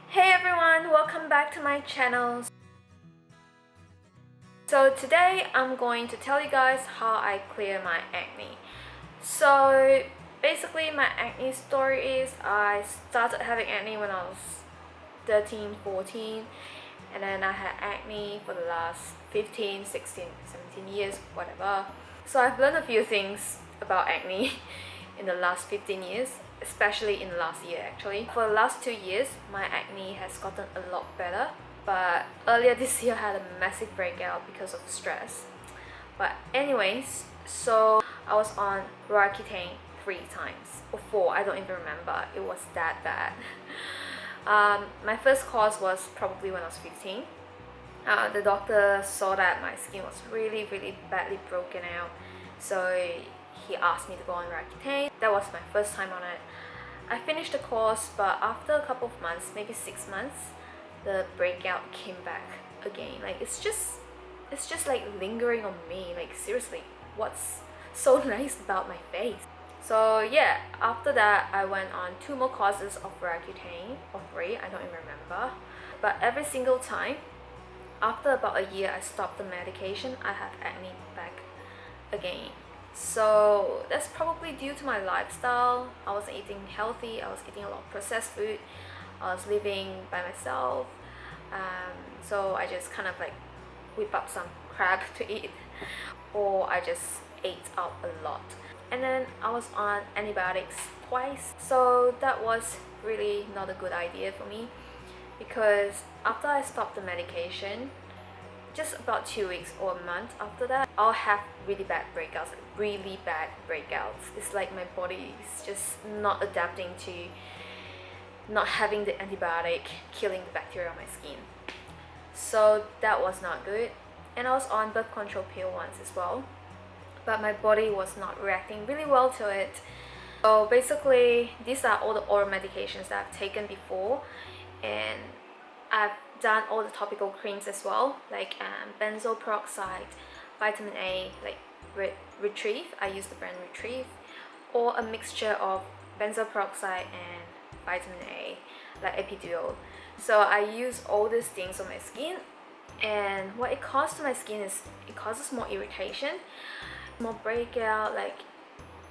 Hey everyone, welcome back to my channel. So today I'm going to tell you guys how I clear my acne. So basically my acne story is I started having acne when I was 13, 14, and then I had acne for the last 15, 16, 17 years, whatever. So I've learned a few things about acne in the last 15 years, especially in the last year actually. For the last 2 years, my acne has gotten a lot better, but earlier this year I had a massive breakout because of stress. But anyways, so I was on Roaccutane 3 times, or 4, I don't even remember, it was that bad. My first course was probably when I was 15. The doctor saw that my skin was really badly broken out, so he asked me to go on Roaccutane. That was my first time on it. I finished the course, but after a couple of months, maybe 6 months, the breakout came back again. Like it's just like lingering on me. Like seriously, what's so nice about my face? So yeah, after that I went on 2 more courses of Roaccutane, or 3, I don't even remember. But every single time, after about a year I stopped the medication, I have acne back again. So that's probably due to my lifestyle. I wasn't eating healthy, I was eating a lot of processed food, I was living by myself, so I just kind of like whip up some crab to eat, or I just ate out a lot. And then I was on antibiotics twice, so that was really not a good idea for me, because after I stopped the medication, just about 2 weeks or a month after that, I'll have really bad breakouts, really bad breakouts. It's like my body is just not adapting to not having the antibiotic killing the bacteria on my skin. So that was not good. And I was on birth control pill once as well, but my body was not reacting really well to it. So basically, these are all the oral medications that I've taken before, and I've done all the topical creams as well, like benzoyl peroxide, vitamin A, like Retrieve. I use the brand Retrieve, or a mixture of benzoyl peroxide and vitamin A, like epidural. So I use all these things on my skin, and what it causes to my skin is it causes more irritation, more breakout, like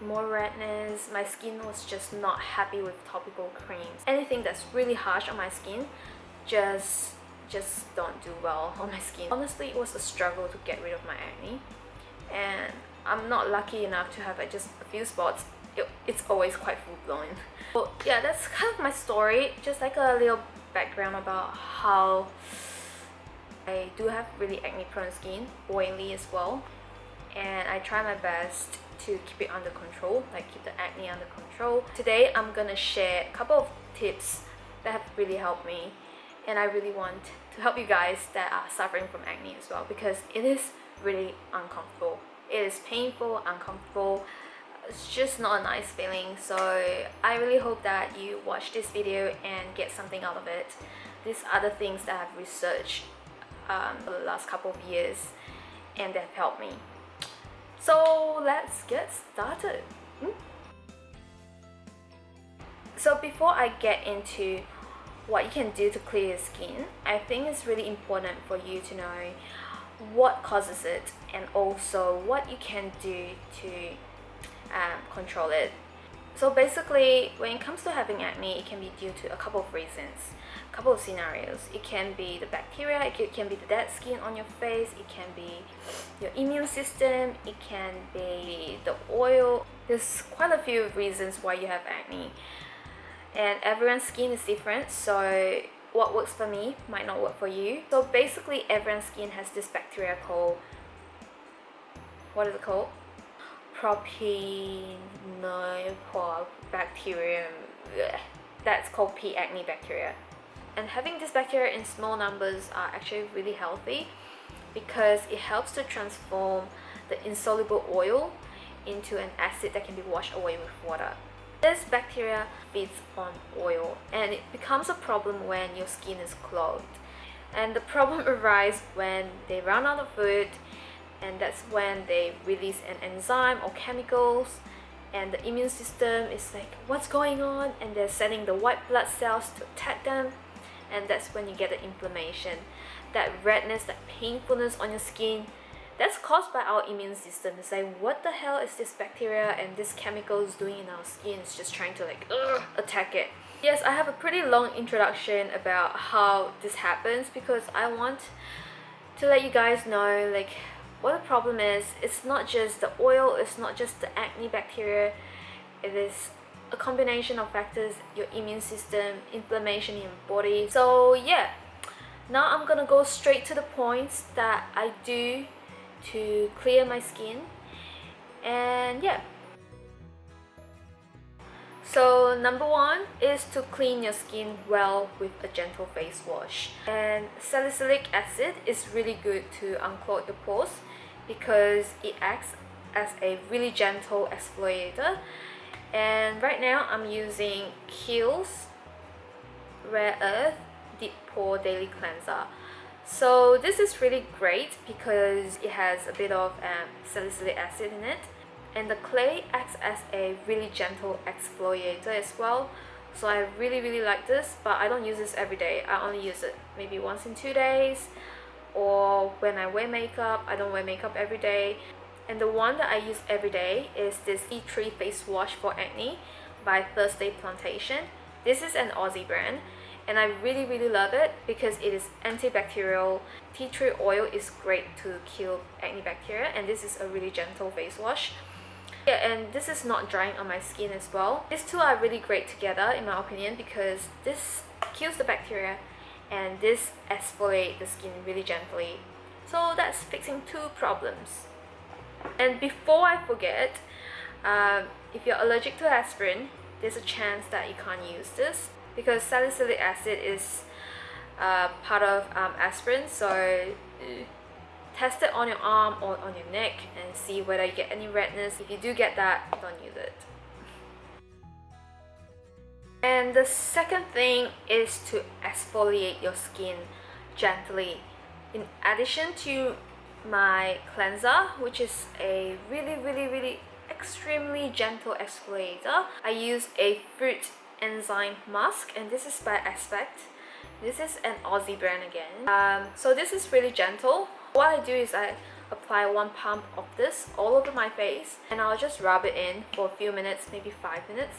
more redness. My skin was just not happy with topical creams. Anything that's really harsh on my skin just don't do well on my skin. Honestly, it was a struggle to get rid of my acne, and I'm not lucky enough to have just a few spots. It's always quite full-blown. So yeah, that's kind of my story, just like a little background about how I do have really acne-prone skin, oily as well, and I try my best to keep it under control, like keep the acne under control. Today I'm gonna share a couple of tips that have really helped me, and I really want to help you guys that are suffering from acne as well, because it is really uncomfortable. It is painful, uncomfortable. It's just not a nice feeling. So I really hope that you watch this video and get something out of it. These are the things that I've researched for the last couple of years, and they've helped me. So let's get started. So before I get into what you can do to clear your skin, I think it's really important for you to know what causes it, and also what you can do to control it. So basically, when it comes to having acne, it can be due to a couple of reasons, a couple of scenarios. It can be the bacteria, it can be the dead skin on your face, it can be your immune system, it can be the oil. There's quite a few reasons why you have acne, and everyone's skin is different, so what works for me might not work for you. So basically, everyone's skin has this bacteria called, what is it called? Propionibacterium. That's called P. acne bacteria. And having this bacteria in small numbers are actually really healthy, because it helps to transform the insoluble oil into an acid that can be washed away with water. This bacteria feeds on oil, and it becomes a problem when your skin is clogged. And the problem arises when they run out of food, and that's when they release an enzyme or chemicals, and the immune system is like, what's going on? And they're sending the white blood cells to attack them, and that's when you get the inflammation, that redness, that painfulness on your skin. That's caused by our immune system. It's like, what the hell is this bacteria and this chemicals doing in our skin? It's just trying to like attack it. Yes, I have a pretty long introduction about how this happens because I want to let you guys know like what the problem is. It's not just the oil, it's not just the acne bacteria, it is a combination of factors, your immune system, inflammation in your body. So yeah, now I'm gonna go straight to the points that I do to clear my skin. And yeah, so number one is to clean your skin well with a gentle face wash. And salicylic acid is really good to unclog your pores because it acts as a really gentle exfoliator. And right now I'm using Kiehl's Rare Earth Deep Pore Daily Cleanser. So this is really great because it has a bit of salicylic acid in it, and the clay acts as a really gentle exfoliator as well. So I really like this, but I don't use this every day. I only use it maybe once in 2 days, or when I wear makeup. I don't wear makeup every day. And the one that I use every day is this Tea Tree Face Wash for Acne by Thursday Plantation. This is an Aussie brand, and I really love it because it is antibacterial. Tea tree oil is great to kill acne bacteria, and this is a really gentle face wash. Yeah, and this is not drying on my skin as well. These two are really great together in my opinion because this kills the bacteria and this exfoliates the skin really gently. So that's fixing two problems. And before I forget, if you're allergic to aspirin, there's a chance that you can't use this because salicylic acid is part of aspirin. So test it on your arm or on your neck and see whether you get any redness. If you do get that, don't use it. And the second thing is to exfoliate your skin gently. In addition to my cleanser, which is a really extremely gentle exfoliator, I use a fruit enzyme mask, and this is by Aspect. This is an Aussie brand again. So this is really gentle. What I do is I apply 1 pump of this all over my face, and I'll just rub it in for a few minutes, maybe 5 minutes.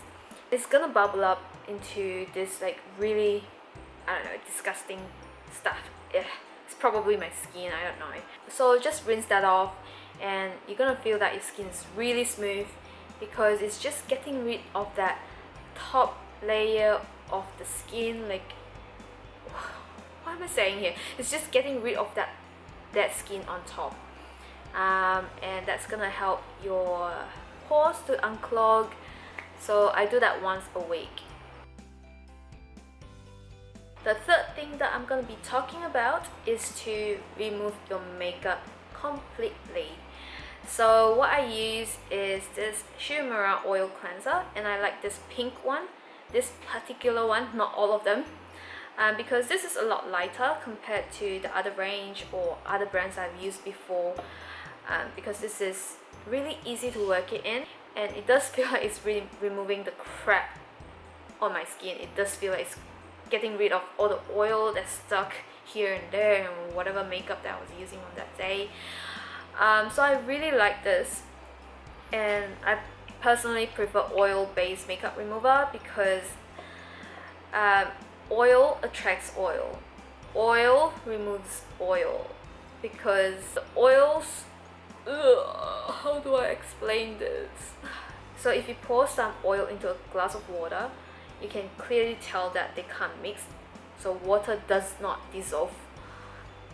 It's gonna bubble up into this like really, I don't know, disgusting stuff. Ugh. It's probably my skin, I don't know. So just rinse that off, and you're gonna feel that your skin is really smooth because it's just getting rid of that top layer of the skin. Like, what am I saying here? It's just getting rid of that skin on top, and that's gonna help your pores to unclog. So I do that once a week. The third thing that I'm going to be talking about is to remove your makeup completely. So what I use is this Shimera oil cleanser, and I like this pink one, this particular one, not all of them, because this is a lot lighter compared to the other range or other brands I've used before, because this is really easy to work it in, and it does feel like it's really removing the crap on my skin. It does feel like it's getting rid of all the oil that's stuck here and there and whatever makeup that I was using on that day. So I really like this, and I personally prefer oil-based makeup remover because oil attracts oil. Oil removes oil because the oils, how do I explain this? So if you pour some oil into a glass of water, you can clearly tell that they can't mix. So water does not dissolve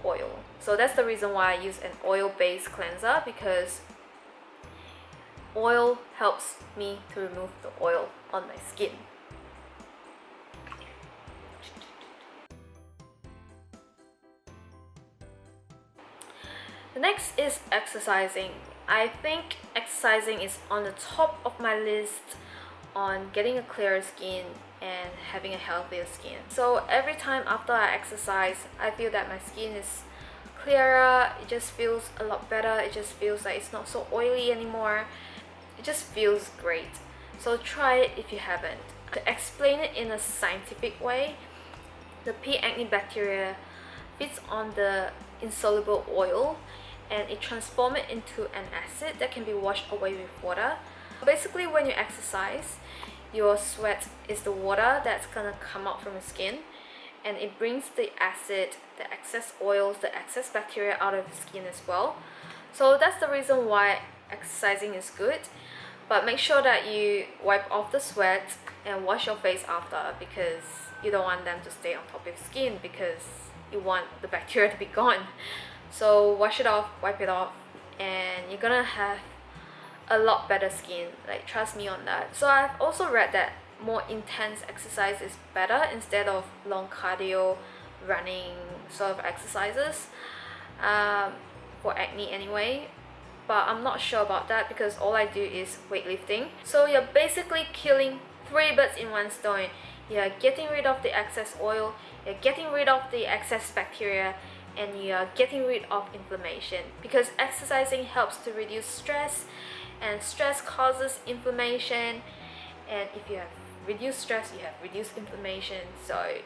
oil. So that's the reason why I use an oil-based cleanser, because oil helps me to remove the oil on my skin. The next is exercising. I think exercising is on the top of my list on getting a clearer skin and having a healthier skin. So every time after I exercise, I feel that my skin is clearer. It just feels a lot better. It just feels like it's not so oily anymore. It just feels great. So try it if you haven't. To explain it in a scientific way, The P. acne bacteria feeds on the insoluble oil and it transforms it into an acid that can be washed away with water. Basically, when you exercise, your sweat is the water that's gonna come out from your skin, and it brings the acid, the excess oils, the excess bacteria out of the skin as well. So that's the reason why exercising is good. But make sure that you wipe off the sweat and wash your face after, because you don't want them to stay on top of your skin, because you want the bacteria to be gone. So wash it off, wipe it off, and you're gonna have a lot better skin, like trust me on that. So I've also read that more intense exercise is better instead of long cardio running sort of exercises, for acne anyway. But I'm not sure about that because all I do is weightlifting. So you're basically killing 3 birds in one stone. You're getting rid of the excess oil, you're getting rid of the excess bacteria, and you're getting rid of inflammation, because exercising helps to reduce stress, and stress causes inflammation, and if you have reduced stress, you have reduced inflammation. So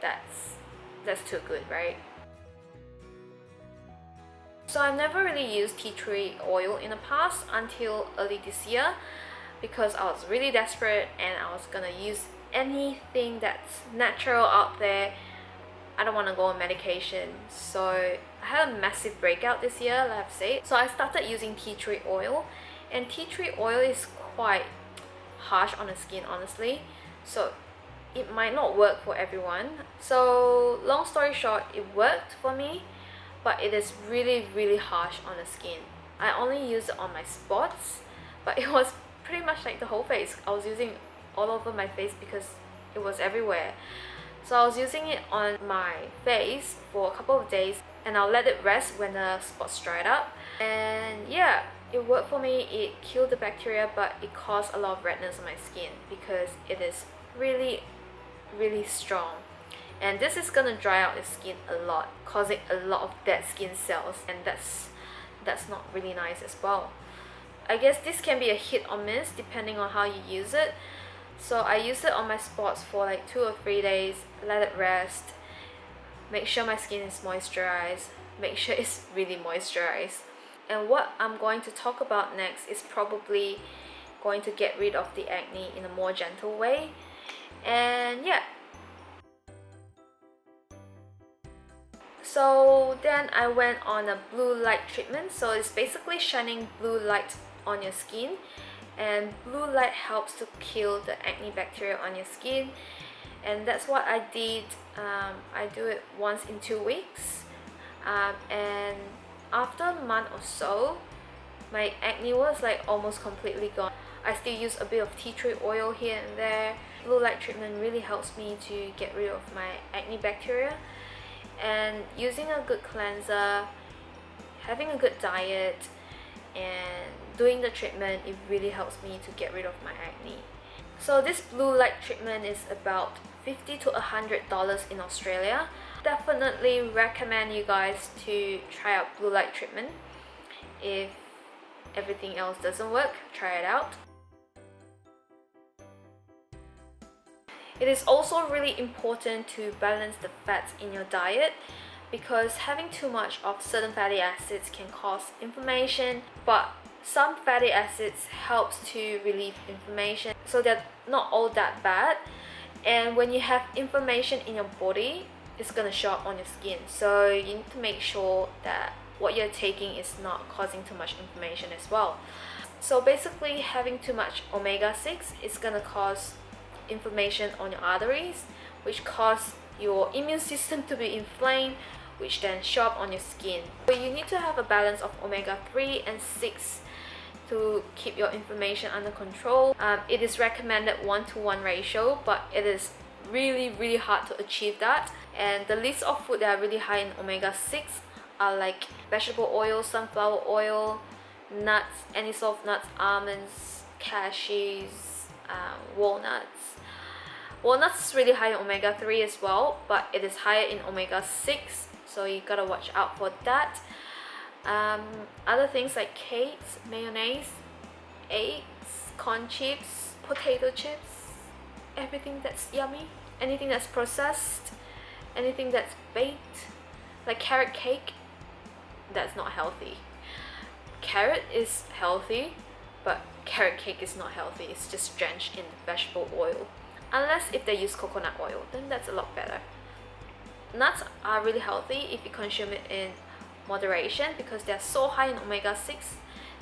that's too good, right? So I've never really used tea tree oil in the past until early this year, because I was really desperate and I was gonna use anything that's natural out there. I don't want to go on medication. So I had a massive breakout this year, like I've said. So I started using tea tree oil, and tea tree oil is quite harsh on the skin, honestly. So it might not work for everyone. So long story short, it worked for me, but it is really harsh on the skin. I only used it on my spots, but it was pretty much like the whole face. I was using all over my face because it was everywhere. So I was using it on my face for a couple of days, and I'll let it rest when the spots dried up. And yeah, it worked for me. It killed the bacteria, but it caused a lot of redness on my skin because it is really strong. And this is gonna dry out the skin a lot, causing a lot of dead skin cells, and that's not really nice as well. I guess this can be a hit or miss depending on how you use it. So I used it on my spots for like 2 or 3 days, let it rest, make sure my skin is moisturized, make sure it's really moisturized. And what I'm going to talk about next is probably going to get rid of the acne in a more gentle way. And yeah. So then I went on a blue light treatment. So it's basically shining blue light on your skin, and blue light helps to kill the acne bacteria on your skin, and that's what I did. I do it once in 2 weeks, and after a month or so, my acne was like almost completely gone. I still use a bit of tea tree oil here and there. Blue light treatment really helps me to get rid of my acne bacteria, and using a good cleanser, having a good diet, and doing the treatment, it really helps me to get rid of my acne. So this blue light treatment is about $50 to $100 in Australia. Definitely recommend you guys to try out blue light treatment. If everything else doesn't work, try it out. It is also really important to balance the fats in your diet, because having too much of certain fatty acids can cause inflammation, but some fatty acids helps to relieve inflammation, so they're not all that bad. And when you have inflammation in your body, it's gonna show up on your skin. So you need to make sure that what you're taking is not causing too much inflammation as well. So basically, having too much omega-6 is gonna cause inflammation on your arteries, which cause your immune system to be inflamed, which then show up on your skin. So you need to have a balance of omega-3 and 6 to keep your inflammation under control. It is recommended 1:1 ratio, but it is really hard to achieve that. And the list of food that are really high in omega-6 are like vegetable oil, sunflower oil, nuts, any sort of nuts, almonds, cashews, walnuts. Walnuts is really high in omega-3 as well, but it is higher in omega-6, so you gotta watch out for that. Other things like cakes, mayonnaise, eggs, corn chips, potato chips, everything that's yummy. anything that's processed, anything that's baked, like carrot cake, that's not healthy. Carrot is healthy, but carrot cake is not healthy. It's just drenched in vegetable oil. Unless if they use coconut oil, then that's a lot better. Nuts are really healthy if you consume it in moderation, because they're so high in omega-6,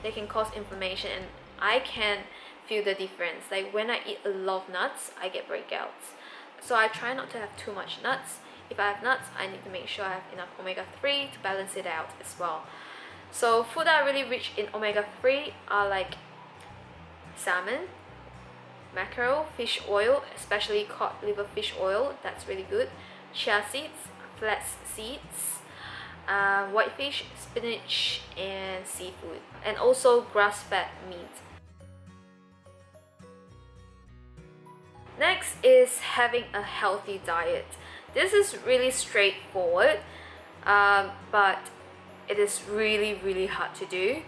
they can cause inflammation, and I can feel the difference. Like when I eat a lot of nuts, I get breakouts. So I try not to have too much nuts. If I have nuts, I need to make sure I have enough omega-3 to balance it out as well. So food that are really rich in omega-3 are like salmon, mackerel, fish oil, especially cod liver fish oil, that's really good, chia seeds, flax seeds, whitefish, spinach, and seafood, and also grass-fed meat. Next is having a healthy diet. This is really straightforward, but it is really hard to do,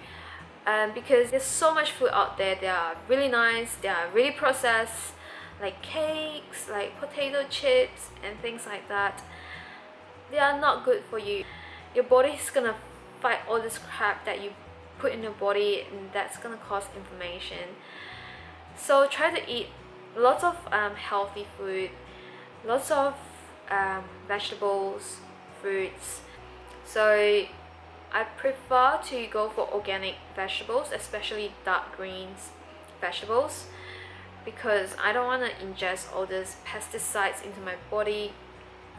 because there's so much food out there. They are really nice, they are really processed, like cakes, like potato chips and things like that. They are not good for you. Your body is gonna fight all this crap that you put in your body, and that's gonna cause inflammation. So try to eat lots of healthy food, lots of vegetables, fruits. So I prefer to go for organic vegetables, especially dark greens vegetables, because I don't want to ingest all these pesticides into my body,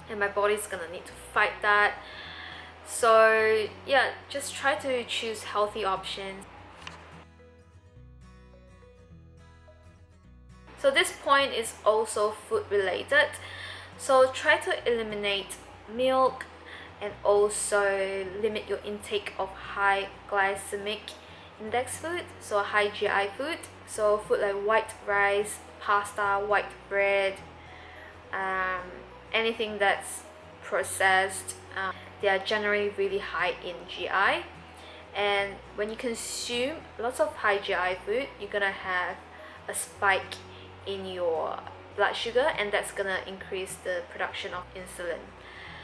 and my body's gonna need to fight that. So yeah, just try to choose healthy options. So this point is also food related. So try to eliminate milk, and also limit your intake of high glycemic index food, so high GI food. So food like white rice, pasta, white bread, anything that's processed, they are generally really high in GI. And when you consume lots of high GI food, you're gonna have a spike in your blood sugar, and that's gonna increase the production of insulin.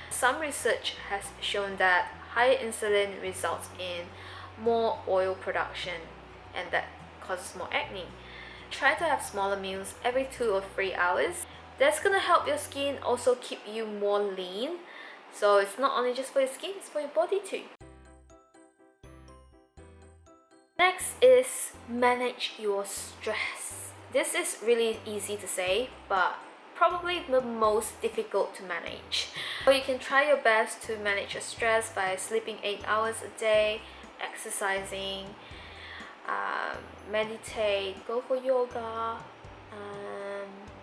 Some research has shown that higher insulin results in more oil production, and that causes more acne. Try to have smaller meals every 2 or 3 hours. That's gonna help your skin also keep you more lean. So it's not only just for your skin, it's for your body too. Next is manage your stress. This is really easy to say, but probably the most difficult to manage. So you can try your best to manage your stress by sleeping 8 hours a day, exercising, meditate, go for yoga,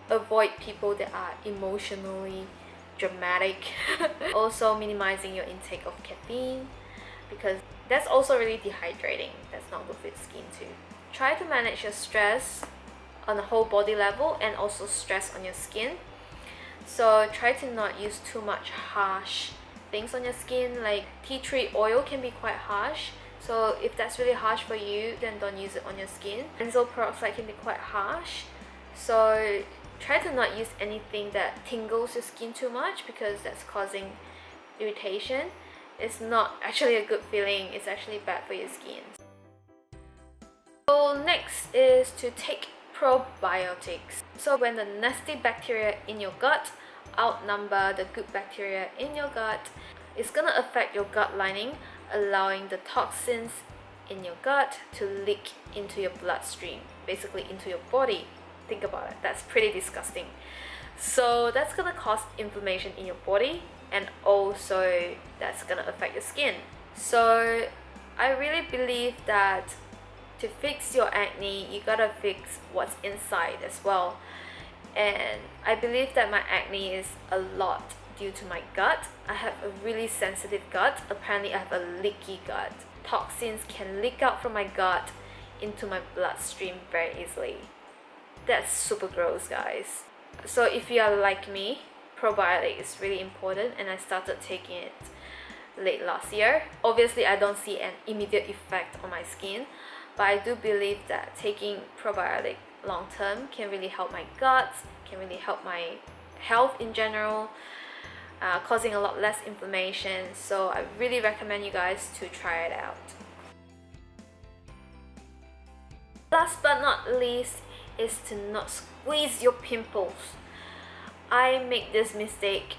avoid people that are emotionally dramatic. Also minimizing your intake of caffeine, because that's also really dehydrating. That's not good for your skin too. Try to manage your stress on a whole body level, and also stress on your skin. So try to not use too much harsh things on your skin, like tea tree oil can be quite harsh. So if that's really harsh for you, then don't use it on your skin. Benzoyl peroxide can be quite harsh. So try to not use anything that tingles your skin too much, because that's causing irritation. It's not actually a good feeling, it's actually bad for your skin. So next is to take probiotics. So when the nasty bacteria in your gut outnumber the good bacteria in your gut, it's gonna affect your gut lining, allowing the toxins in your gut to leak into your bloodstream, basically into your body. Think about it, that's pretty disgusting. So that's gonna cause inflammation in your body, and also that's gonna affect your skin. So I really believe that to fix your acne, you gotta fix what's inside as well. And I believe that my acne is a lot due to my gut. I have a really sensitive gut. Apparently I have a leaky gut. Toxins can leak out from my gut into my bloodstream very easily. That's super gross, guys. So if you are like me, probiotic is really important, and I started taking it late last year. Obviously I don't see an immediate effect on my skin, but I do believe that taking probiotic long term can really help my gut, can really help my health in general, causing a lot less inflammation. So I really recommend you guys to try it out. Last but not least is to not squeeze your pimples. I make this mistake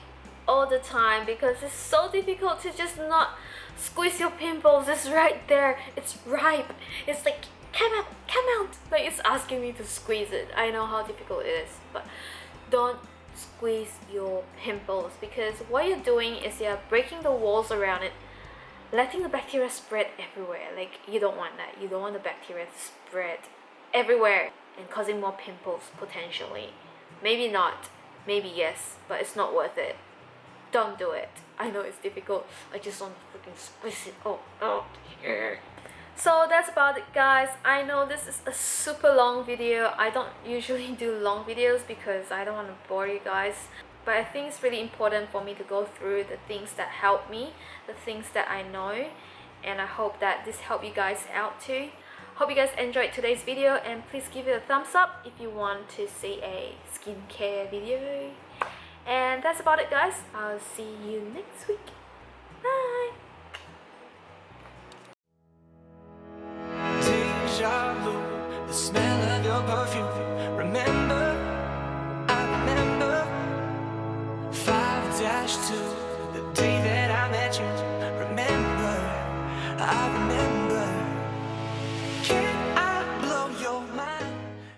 all the time because it's so difficult to just not squeeze your pimples. It's right there, it's ripe, it's like, come out, come out, like it's asking me to squeeze it. I know how difficult it is, but don't squeeze your pimples, because what you're doing is you're breaking the walls around it, letting the bacteria spread everywhere. Like, you don't want that. You don't want the bacteria to spread everywhere and causing more pimples potentially. Maybe not, maybe yes, but it's not worth it. Don't do it. I know it's difficult. I just want to freaking squeeze it. Oh, yeah. So that's about it, guys. I know this is a super long video. I don't usually do long videos because I don't want to bore you guys. But I think it's really important for me to go through the things that help me, the things that I know, and I hope that this helped you guys out too. Hope you guys enjoyed today's video, and please give it a thumbs up if you want to see a skincare video. And that's about it, guys. I'll see you next week. Bye! Deja vu, the smell of your perfume. Remember, I remember 5-2, the day that I met you. Remember, I remember.